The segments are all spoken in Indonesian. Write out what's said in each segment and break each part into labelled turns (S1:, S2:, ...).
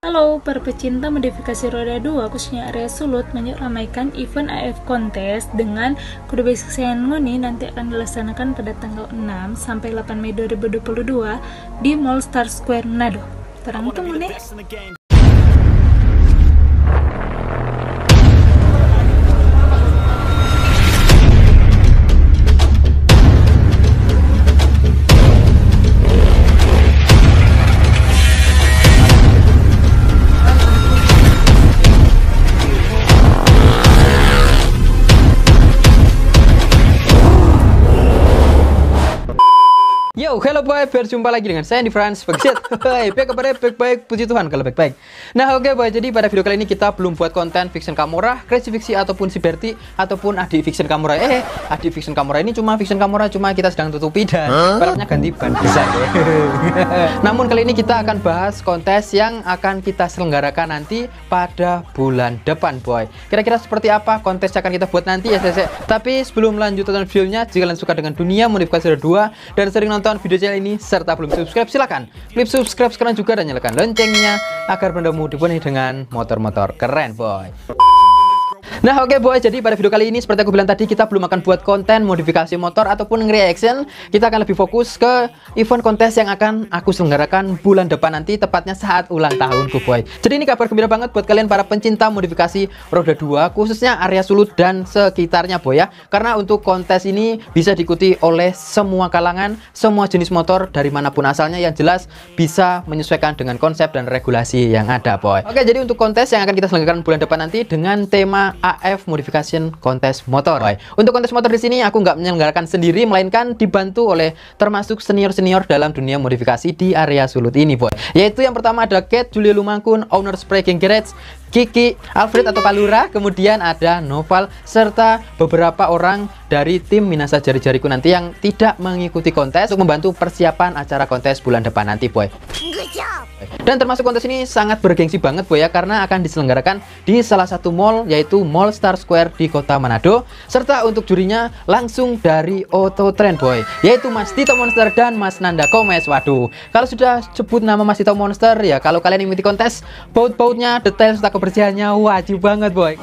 S1: Halo para pecinta modifikasi roda 2 khususnya area Sulut, meramaikan event AF Contest dengan kode basic Senngoni nanti akan dilaksanakan pada tanggal 6 sampai 8 Mei 2022 di Mall Star Square Manado. Terang tunggu nih.
S2: Yo, hello boy, berjumpa lagi dengan saya di France. Baik kabarnya baik-baik, puji Tuhan kalau baik-baik. Nah oke boy, jadi pada video kali ini kita belum buat konten fiction Kamora, crazy fiksi ataupun si Berti ataupun adik fiction Kamora. Adik fiction Kamora ini cuma fiction Kamora, cuma kita sedang tutupi dan perannya ganti ban bisa deh. Namun kali ini kita akan bahas kontes yang akan kita selenggarakan nanti pada bulan depan boy. Kira-kira seperti apa kontes yang akan kita buat nanti ya Tapi sebelum lanjut tonton videonya, jika kalian suka dengan dunia modifikasi roda 2 dan sering nonton video channel ini serta belum subscribe, silakan klik subscribe sekarang juga dan nyalakan loncengnya agar bendamu dipenuhi dengan motor-motor keren boy. Nah oke boy, jadi pada video kali ini seperti aku bilang tadi, kita belum akan buat konten modifikasi motor ataupun nge-reaction. Kita akan lebih fokus ke event kontes yang akan aku selenggarakan bulan depan nanti, tepatnya saat ulang tahunku boy. Jadi ini kabar gembira banget buat kalian para pencinta modifikasi roda 2 khususnya area Sulut dan sekitarnya boy ya. Karena untuk kontes ini bisa diikuti oleh semua kalangan, semua jenis motor dari manapun asalnya, yang jelas bisa menyesuaikan dengan konsep dan regulasi yang ada boy. Oke, jadi untuk kontes yang akan kita selenggarakan bulan depan nanti dengan tema AF Modification Kontes Motor. Untuk kontes motor di sini aku nggak menyelenggarakan sendiri, melainkan dibantu oleh termasuk senior-senior dalam dunia modifikasi di area Sulut ini boy. Yaitu yang pertama ada Cat, Julia Lumangkun, owner Spray King Garage, Kiki, Alfred atau Kalura, kemudian ada Noval, serta beberapa orang dari tim Minasa Jari-Jariku nanti yang tidak mengikuti kontes untuk membantu persiapan acara kontes bulan depan nanti boy. Dan termasuk kontes ini sangat bergengsi banget boy ya, karena akan diselenggarakan di salah satu mall, yaitu Mall Star Square di kota Manado, serta untuk jurinya langsung dari Auto Trend boy, yaitu Mas Tito Monster dan Mas Nanda Komes. Waduh, kalau sudah sebut nama Mas Tito Monster ya, kalau kalian mengikuti kontes, baut-bautnya, detail serta kebersihannya wajib banget boy.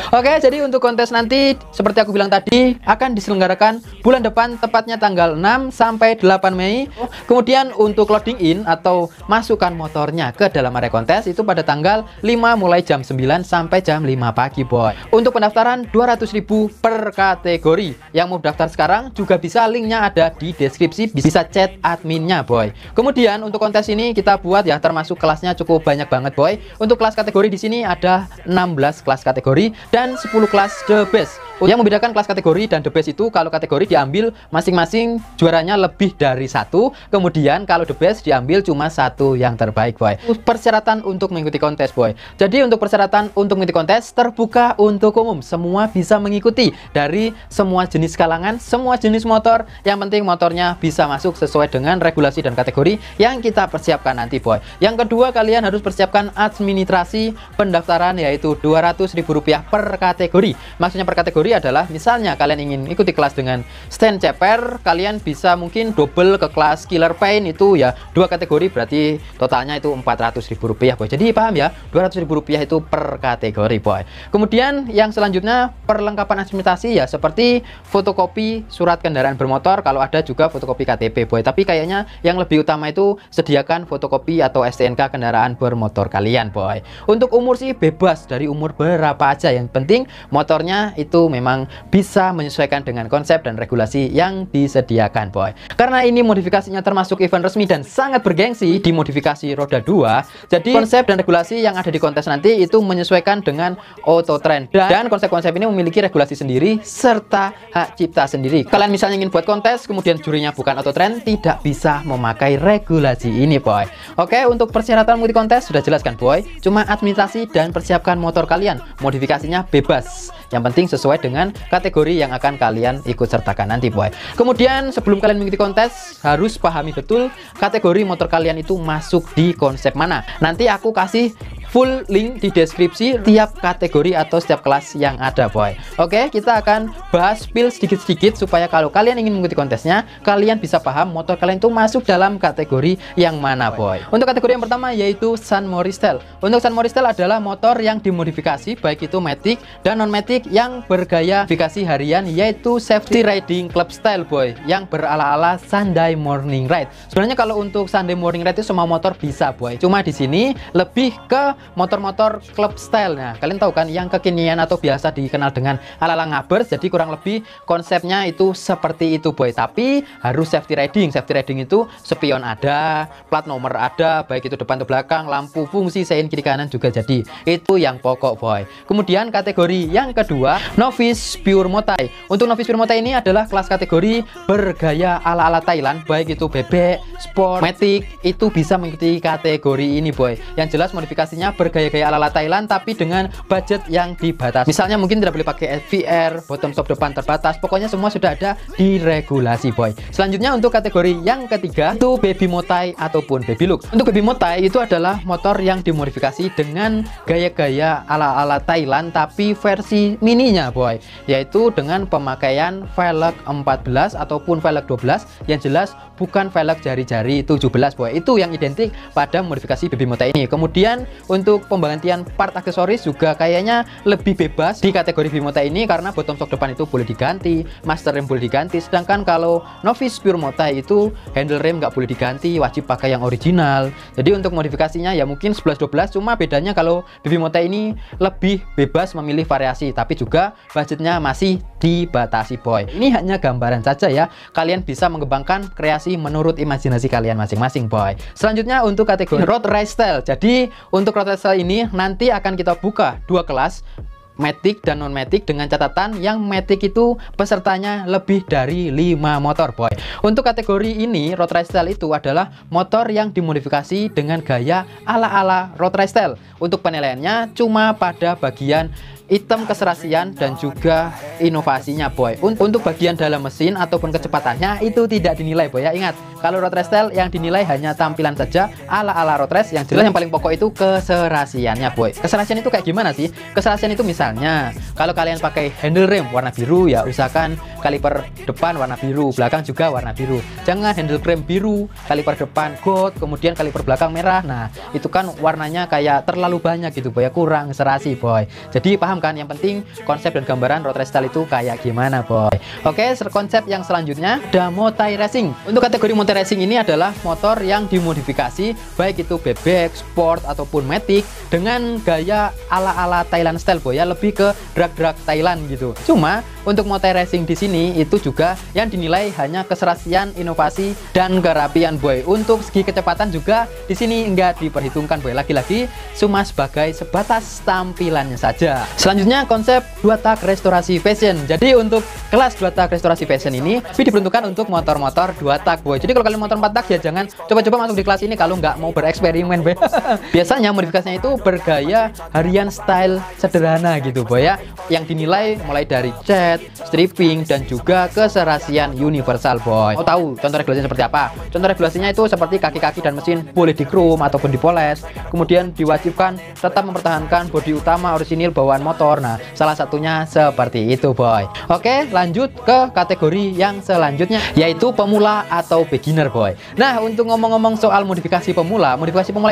S2: Oke, jadi untuk kontes nanti seperti aku bilang tadi akan diselenggarakan bulan depan, tepatnya tanggal 6 sampai 8 Mei. Kemudian untuk loading in atau masukkan motornya ke dalam area kontes itu pada tanggal 5 mulai jam 9 sampai jam 5 pagi boy. Untuk pendaftaran 200.000 per kategori. Yang mau daftar sekarang juga bisa, linknya ada di deskripsi, bisa chat adminnya boy. Kemudian untuk kontes ini kita buat ya, termasuk kelasnya cukup banyak banget boy. Untuk kelas kategori di sini ada 16 kelas kategori dan 10 kelas the best. Yang membedakan kelas kategori dan the best itu, kalau kategori diambil masing-masing juaranya lebih dari satu, kemudian kalau the best diambil cuma satu yang terbaik boy. Persyaratan untuk mengikuti kontes boy, jadi untuk persyaratan untuk mengikuti kontes terbuka untuk umum, semua bisa mengikuti dari semua jenis kalangan, semua jenis motor, yang penting motornya bisa masuk sesuai dengan regulasi dan kategori yang kita persiapkan nanti boy. Yang kedua, kalian harus persiapkan administrasi pendaftaran, yaitu Rp200.000 per kategori. Maksudnya per kategori adalah misalnya kalian ingin ikuti kelas dengan stand ceper, kalian bisa mungkin double ke kelas killer paint, itu ya 2 kategori, berarti totalnya itu Rp400.000 boy. Jadi paham ya, Rp200.000 itu per kategori boy. Kemudian yang selanjutnya perlengkapan administrasi ya, seperti fotokopi surat kendaraan bermotor, kalau ada juga fotokopi KTP boy. Tapi kayaknya yang lebih utama itu sediakan fotokopi atau STNK kendaraan bermotor kalian boy. Untuk umur sih bebas dari umur berapa aja, yang penting motornya itu memang bisa menyesuaikan dengan konsep dan regulasi yang disediakan boy. Karena ini modifikasinya termasuk event resmi dan sangat bergengsi di modifikasi roda 2, jadi konsep dan regulasi yang ada di kontes nanti itu menyesuaikan dengan Auto Trend, dan konsep-konsep ini memiliki regulasi sendiri serta hak cipta sendiri. Kalian misalnya ingin buat kontes kemudian jurinya bukan Auto Trend, tidak bisa memakai regulasi ini boy. Oke, untuk persyaratan mengikuti kontes sudah jelaskan boy, cuma administrasi dan persiapkan motor kalian, modifikasinya bebas, yang penting sesuai dengan kategori yang akan kalian ikut sertakan nanti boy. Kemudian sebelum kalian mengikuti kontes harus pahami betul kategori motor kalian itu masuk di konsep mana. Nanti aku kasih full link di deskripsi tiap kategori atau setiap kelas yang ada boy. Oke, kita akan bahas spill sedikit-sedikit supaya kalau kalian ingin mengikuti kontesnya, kalian bisa paham motor kalian itu masuk dalam kategori yang mana boy. Untuk kategori yang pertama yaitu San Moristel. Untuk San Moristel adalah motor yang dimodifikasi baik itu matic dan non matic yang bergaya modifikasi harian yaitu safety riding club style boy, yang berala-ala Sunday morning ride. Sebenarnya kalau untuk Sunday morning ride itu semua motor bisa boy, cuma di sini lebih ke motor-motor club style. Nah, kalian tahu kan yang kekinian atau biasa dikenal dengan ala-ala ngabers, jadi kurang lebih konsepnya itu seperti itu boy, tapi harus safety riding. Safety riding itu spion ada, plat nomor ada, baik itu depan atau belakang, lampu fungsi sein kiri kanan juga jadi. Itu yang pokok boy. Kemudian kategori yang kedua, Novice Pure Motai. Untuk Novice Pure Motai ini adalah kelas kategori bergaya ala-ala Thailand, baik itu bebek, sport, matic, itu bisa mengikuti kategori ini boy. Yang jelas modifikasinya bergaya-gaya ala-ala Thailand tapi dengan budget yang dibatasi. Misalnya mungkin tidak boleh pakai FVR, bottom stop depan terbatas, pokoknya semua sudah ada di regulasi boy. Selanjutnya untuk kategori yang ketiga itu Baby Motai ataupun Baby Look. Untuk Baby Motai itu adalah motor yang dimodifikasi dengan gaya-gaya ala-ala Thailand tapi versi mininya boy, yaitu dengan pemakaian velg 14 ataupun velg 12, yang jelas bukan velg jari-jari 17 boy. Itu yang identik pada modifikasi Baby Motai ini. Kemudian untuk penggantian part aksesoris juga kayaknya lebih bebas di kategori Baby Motai ini karena bottom shock depan itu boleh diganti, master rem boleh diganti, sedangkan kalau Novice Pure Motai itu handle rem nggak boleh diganti, wajib pakai yang original. Jadi untuk modifikasinya ya mungkin 11-12, cuma bedanya kalau Baby Motai ini lebih bebas memilih variasi tapi juga budgetnya masih dibatasi boy. Ini hanya gambaran saja ya, kalian bisa mengembangkan kreasi menurut imajinasi kalian masing-masing boy. Selanjutnya untuk kategori Road Race Style. Jadi untuk Road Race Style ini nanti akan kita buka dua kelas, matic dan non matic, dengan catatan yang matic itu pesertanya lebih dari 5 motor boy. Untuk kategori ini Road Race Style itu adalah motor yang dimodifikasi dengan gaya ala-ala Road Race Style. Untuk penilaiannya cuma pada bagian item keserasian dan juga inovasinya boy. Untuk bagian dalam mesin ataupun kecepatannya itu tidak dinilai boy ya. Ingat, kalau Road Race Style yang dinilai hanya tampilan saja ala-ala road race, yang jelas yang paling pokok itu keserasiannya boy. Keserasian itu kayak gimana sih? Keserasian itu misalnya kalau kalian pakai handle rem warna biru ya usahakan kaliper depan warna biru, belakang juga warna biru. Jangan handle rem biru, kaliper depan gold, kemudian kaliper belakang merah. Nah, itu kan warnanya kayak terlalu banyak gitu boy ya, kurang serasi boy. Jadi paham kan, yang penting konsep dan gambaran Road Race Style itu kayak gimana boy. Oke, konsep yang selanjutnya ada Motai Racing. Untuk kategori Motai Racing ini adalah motor yang dimodifikasi baik itu bebek, sport ataupun matic dengan gaya ala-ala Thailand style boy ya, lebih ke drag-drag Thailand gitu. Cuma untuk Motai Racing di sini itu juga yang dinilai hanya keserasian, inovasi dan kerapian boy. Untuk segi kecepatan juga di sini enggak diperhitungkan boy. Lagi-lagi cuma sebagai sebatas tampilannya saja. Selanjutnya konsep 2 tak restorasi fashion. Jadi untuk kelas 2 tak restorasi fashion ini diperuntukkan untuk motor-motor 2 tak boy. Jadi kalau kalian motor 4 tak ya jangan coba-coba masuk di kelas ini kalau nggak mau bereksperimen boy. Biasanya modifikasinya itu bergaya harian style sederhana gitu boy ya, yang dinilai mulai dari cat, stripping dan juga keserasian universal boy. Mau tahu contoh regulasinya seperti apa? Contoh regulasinya itu seperti kaki-kaki dan mesin boleh di chrome ataupun dipoles. Kemudian diwajibkan tetap mempertahankan bodi utama orisinil bawaan motor. Nah, salah satunya seperti itu boy. Oke, lanjut ke kategori yang selanjutnya yaitu pemula atau beginner boy. Nah, untuk ngomong-ngomong soal modifikasi pemula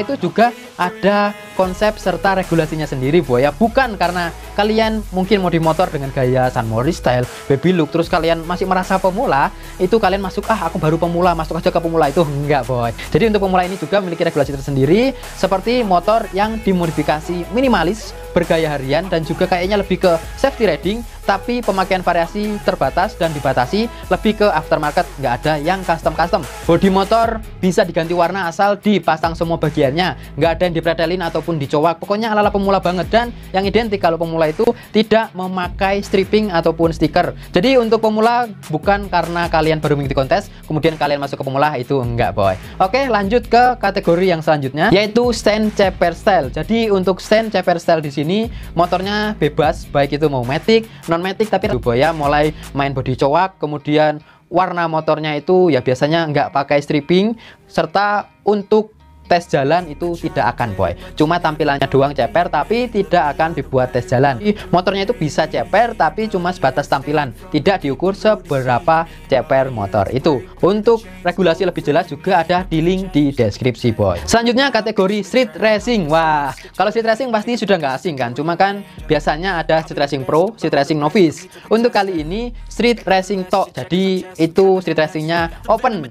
S2: itu juga ada konsep serta regulasinya sendiri boy ya. Bukan karena kalian mungkin modi motor dengan gaya San Mori Style, Baby Look, terus kalian masih merasa pemula, itu kalian masuk aku baru pemula, masuk aja ke pemula, itu enggak boy. Jadi untuk pemula ini juga memiliki regulasi tersendiri, seperti motor yang dimodifikasi minimalis, bergaya harian dan juga kayaknya lebih ke safety riding, tapi pemakaian variasi terbatas dan dibatasi, lebih ke aftermarket, nggak ada yang custom. Bodi motor bisa diganti warna asal dipasang semua bagiannya, nggak ada yang dipretelin ataupun dicowak, pokoknya ala-ala pemula banget. Dan yang identik kalau pemula itu tidak memakai stripping ataupun stiker. Jadi untuk pemula bukan karena kalian baru mengikuti kontes kemudian kalian masuk ke pemula, itu enggak boy. Oke, lanjut ke kategori yang selanjutnya yaitu stand Cheper Style. Jadi untuk stand Cheper Style di sini motornya bebas, baik itu mau matic, non matic, tapi boy ya, mulai main bodi cowak, kemudian warna motornya itu ya biasanya nggak pakai stripping, serta untuk tes jalan itu tidak akan boy. Cuma tampilannya doang ceper tapi tidak akan dibuat tes jalan. Motornya itu bisa ceper tapi cuma sebatas tampilan, tidak diukur seberapa ceper motor itu. Untuk regulasi lebih jelas juga ada di link di deskripsi boy. Selanjutnya kategori street racing. Wah, kalau street racing pasti sudah nggak asing kan, cuma kan biasanya ada street racing pro, street racing novice. Untuk kali ini street racing tok, jadi itu street racingnya open,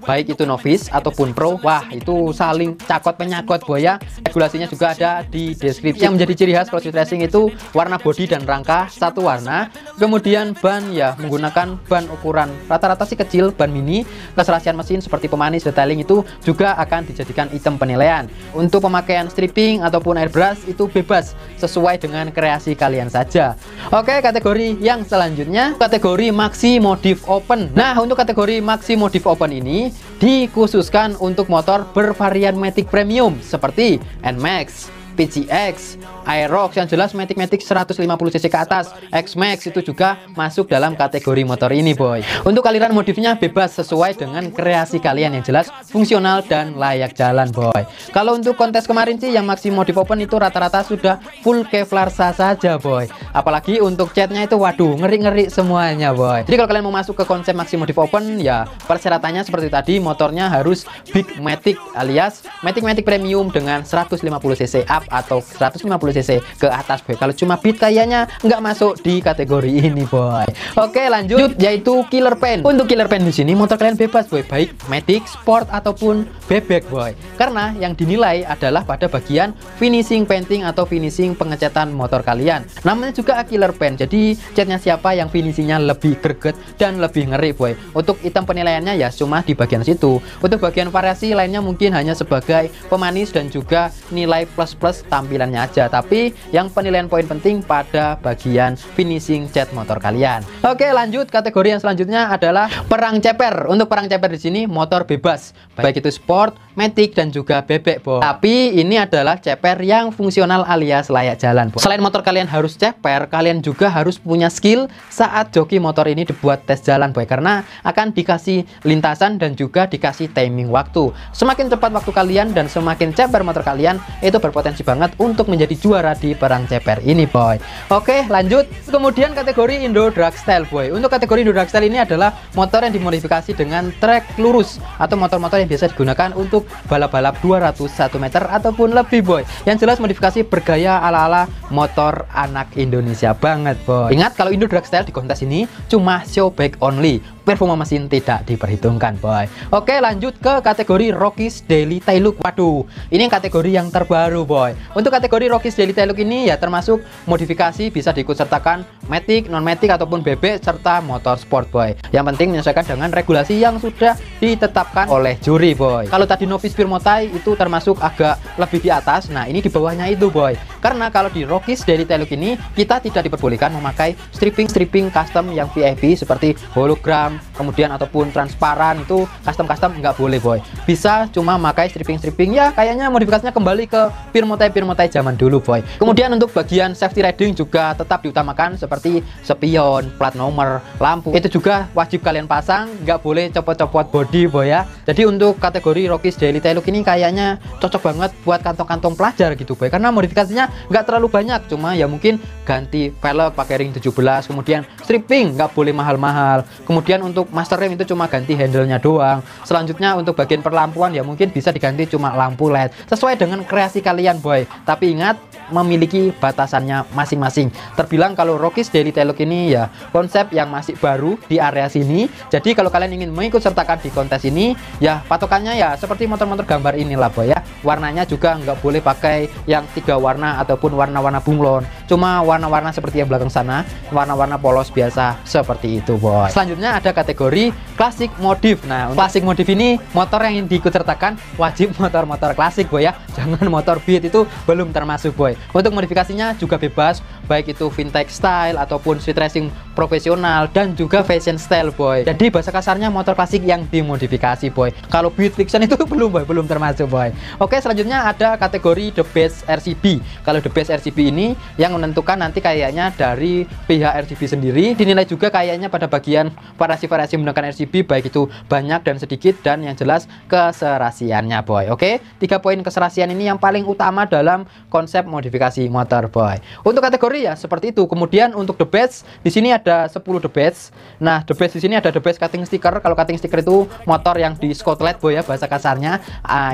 S2: baik itu novice ataupun pro. Wah, itu saling cakot penyakot boy ya. Regulasinya juga ada di deskripsi. Yang menjadi ciri khas kalau street racing itu warna bodi dan rangka satu warna, kemudian ban ya menggunakan ban ukuran rata-rata sih kecil, ban mini. Keserasian mesin seperti pemanis, detailing itu juga akan dijadikan item penilaian. Untuk pemakaian stripping ataupun airbrush itu bebas sesuai dengan kreasi kalian saja. Oke, kategori yang selanjutnya kategori Maxi Modif Open. Nah, untuk kategori Maxi Modif Open ini dikhususkan untuk motor bervarian Matic Premium seperti NMAX, PCX, Aerox, yang jelas Matic 150cc ke atas, X-Max itu juga masuk dalam kategori motor ini boy. Untuk aliran modifnya bebas sesuai dengan kreasi kalian, yang jelas fungsional dan layak jalan boy. Kalau untuk kontes kemarin sih yang Maxi Modif Open itu rata-rata sudah full Kevlar saja boy. Apalagi untuk catnya itu waduh ngeri-ngeri semuanya boy. Jadi kalau kalian mau masuk ke konsep Maxi Modif Open ya persyaratannya seperti tadi, motornya harus Big Matic alias Matic Premium dengan 150cc up atau 150cc ke atas boy. Kalau cuma beat kayaknya nggak masuk di kategori ini boy. Oke, lanjut yaitu killer paint. Untuk killer paint di sini motor kalian bebas boy, baik Matic, Sport ataupun bebek boy. Karena yang dinilai adalah pada bagian finishing painting atau finishing pengecatan motor kalian. Namanya juga killer paint. Jadi catnya siapa yang finishingnya lebih greget dan lebih ngeri boy. Untuk item penilaiannya ya cuma di bagian situ. Untuk bagian variasi lainnya mungkin hanya sebagai pemanis dan juga nilai plus tampilannya aja, tapi yang penilaian poin penting pada bagian finishing cat motor kalian. Oke, lanjut kategori yang selanjutnya adalah perang ceper. Untuk perang ceper di sini motor bebas, baik itu Sport, Matic dan juga bebek boy. Tapi ini adalah ceper yang fungsional alias layak jalan boy. Selain motor kalian harus ceper, kalian juga harus punya skill saat joki motor ini dibuat tes jalan boy, karena akan dikasih lintasan dan juga dikasih timing waktu. Semakin cepat waktu kalian dan semakin ceper motor kalian, itu berpotensi banget untuk menjadi juara di perang ceper ini boy. Oke, lanjut. Kemudian kategori Indo Drag Style boy. Untuk kategori Indo Drag Style ini adalah motor yang dimodifikasi dengan trek lurus atau motor-motor yang biasa digunakan untuk balap-balap 201 meter ataupun lebih boy. Yang jelas modifikasi bergaya ala-ala motor anak Indonesia banget boy. Ingat kalau Indo Drag Style di kontes ini cuma showback only, performa mesin tidak diperhitungkan boy. Oke, lanjut ke kategori Rockies Daily Tail Look. Waduh, ini kategori yang terbaru boy. Untuk kategori Rockies Daily Tail Look ini ya termasuk modifikasi bisa diikutsertakan Matic, non-Matic ataupun bebek serta motor sport boy. Yang penting menyesuaikan dengan regulasi yang sudah ditetapkan oleh juri boy. Kalau tadi novice pure motai itu termasuk agak lebih di atas, nah ini di bawahnya itu boy. Karena kalau di Rockies Daily Tail Look ini kita tidak diperbolehkan memakai stripping custom yang VIP seperti hologram, kemudian ataupun transparan, itu custom nggak boleh boy. Bisa cuma memakai stripping ya kayaknya modifikasinya kembali ke pure motai zaman dulu boy. Kemudian untuk bagian safety riding juga tetap diutamakan seperti spion, plat nomor, lampu, itu juga wajib kalian pasang, nggak boleh copot-copot body boy ya. Jadi untuk kategori Rockies Daily Tail Look ini kayaknya cocok banget buat kantong-kantong pelajar gitu boy, karena modifikasinya nggak terlalu banyak, cuma ya mungkin ganti velg pakai ring 17, kemudian stripping nggak boleh mahal-mahal, kemudian untuk master rem itu cuma ganti handle-nya doang. Selanjutnya untuk bagian perlampuan ya mungkin bisa diganti cuma lampu LED sesuai dengan kreasi kalian boy. Tapi ingat, memiliki batasannya masing-masing. Terbilang kalau Rockies Daily Tail Look ini ya konsep yang masih baru di area sini. Jadi kalau kalian ingin mengikut sertakan di kontes ini ya patokannya ya seperti motor-motor gambar inilah boy ya. Warnanya juga nggak boleh pakai yang 3 warna ataupun warna-warna bunglon, cuma warna-warna seperti yang belakang sana, warna-warna polos biasa seperti itu boy. Selanjutnya ada kategori Classic Modif. Nah, Classic Modif ini motor yang diikut sertakan wajib motor-motor klasik boy ya, jangan motor beat, itu belum termasuk boy. Untuk modifikasinya juga bebas, baik itu vintage style ataupun street racing profesional dan juga fashion style boy. Jadi bahasa kasarnya motor klasik yang dimodifikasi boy. Kalau beat fiction itu belum boy, belum termasuk boy. Oke, selanjutnya ada kategori The Best RCB. Kalau The Best RCB ini yang menentukan nanti kayaknya dari pihak RGB sendiri. Dinilai juga kayaknya pada bagian variasi-variasi menggunakan RGB, baik itu banyak dan sedikit, dan yang jelas keserasiannya boy. Oke, 3 poin keserasian ini yang paling utama dalam konsep modifikasi motor boy. Untuk kategori ya seperti itu. Kemudian untuk the best di sini ada 10 the best. Nah, the best di sini ada the best cutting sticker. Kalau cutting sticker itu motor yang di Scotland boy ya, bahasa kasarnya.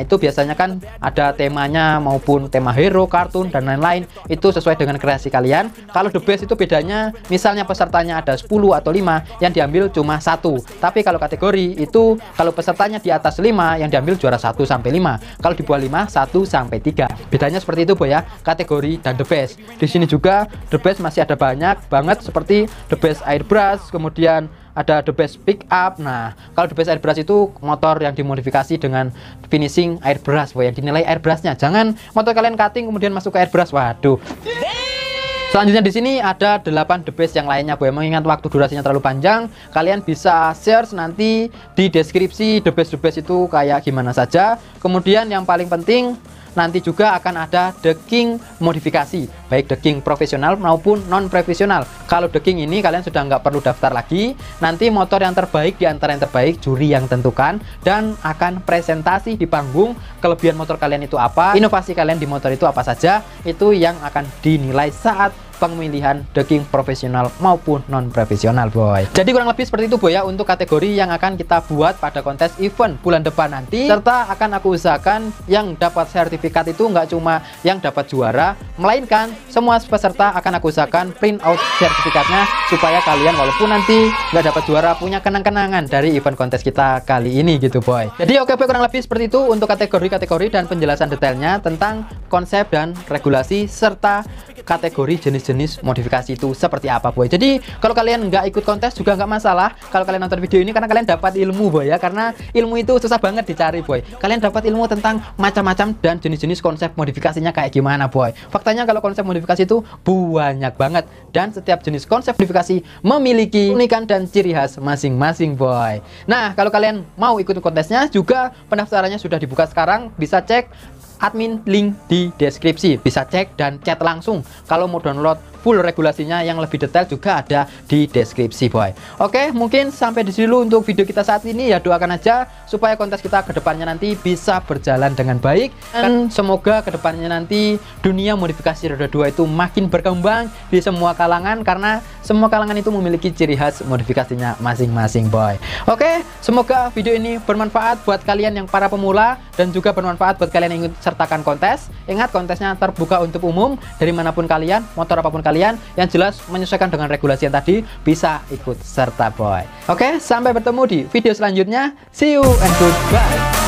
S2: Itu biasanya kan ada temanya maupun tema hero, kartun dan lain-lain. Itu sesuai dengan kreasi kalian. Kalau the best itu bedanya, misalnya pesertanya ada 10 atau 5, yang diambil cuma 1. Tapi kalau kategori itu, kalau pesertanya di atas 5, yang diambil juara 1 sampai 5. Kalau di bawah 5, 1 sampai 3. Bedanya seperti itu boy ya, kategori dan the best. Di sini juga the best masih ada banyak banget, seperti the best airbrush, kemudian ada the best pick up. Nah, kalau the best airbrush itu motor yang dimodifikasi dengan finishing airbrush boy, yang dinilai airbrushnya. Jangan motor kalian cutting kemudian masuk ke airbrush, waduh. Selanjutnya di sini ada 8 the best yang lainnya boy. Mengingat waktu durasinya terlalu panjang, kalian bisa search nanti di deskripsi the best itu kayak gimana saja. Kemudian yang paling penting, nanti juga akan ada the king modifikasi, baik the king profesional maupun non profesional. Kalau the king ini kalian sudah nggak perlu daftar lagi. Nanti motor yang terbaik di antara yang terbaik juri yang tentukan, dan akan presentasi di panggung kelebihan motor kalian itu apa, inovasi kalian di motor itu apa saja. Itu yang akan dinilai saat pemilihan the king profesional maupun non profesional boy. Jadi kurang lebih seperti itu boy ya untuk kategori yang akan kita buat pada kontes event bulan depan nanti. Serta akan aku usahakan yang dapat sertifikat itu nggak cuma yang dapat juara, melainkan semua peserta akan aku usahakan print out sertifikatnya, supaya kalian walaupun nanti nggak dapat juara punya kenang-kenangan dari event kontes kita kali ini gitu boy. Jadi oke boy, kurang lebih seperti itu untuk kategori-kategori dan penjelasan detailnya tentang konsep dan regulasi serta kategori jenis-jenis modifikasi itu seperti apa boy. Jadi kalau kalian nggak ikut kontes juga nggak masalah kalau kalian nonton video ini, karena kalian dapat ilmu boy ya, karena ilmu itu susah banget dicari boy. Kalian dapat ilmu tentang macam-macam dan jenis-jenis konsep modifikasinya kayak gimana boy. Faktanya kalau konsep modifikasi itu banyak banget, dan setiap jenis konsep modifikasi memiliki keunikan dan ciri khas masing-masing boy. Nah, kalau kalian mau ikut kontesnya juga, pendaftarannya sudah dibuka sekarang. Bisa cek admin link di deskripsi, bisa cek dan chat langsung. Kalau mau download full regulasinya yang lebih detail juga ada di deskripsi boy. Oke, mungkin sampai di sini dulu untuk video kita saat ini ya. Doakan aja supaya kontes kita ke depannya nanti bisa berjalan dengan baik, dan semoga ke depannya nanti dunia modifikasi roda 2 itu makin berkembang di semua kalangan, karena semua kalangan itu memiliki ciri khas modifikasinya masing-masing boy. Oke, semoga video ini bermanfaat buat kalian yang para pemula, dan juga bermanfaat buat kalian yang ingin sertakan kontes. Ingat, kontesnya terbuka untuk umum dari manapun kalian, motor apapun kalian, yang jelas menyesuaikan dengan regulasi yang tadi, bisa ikut serta boy. Oke, sampai bertemu di video selanjutnya. See you and goodbye.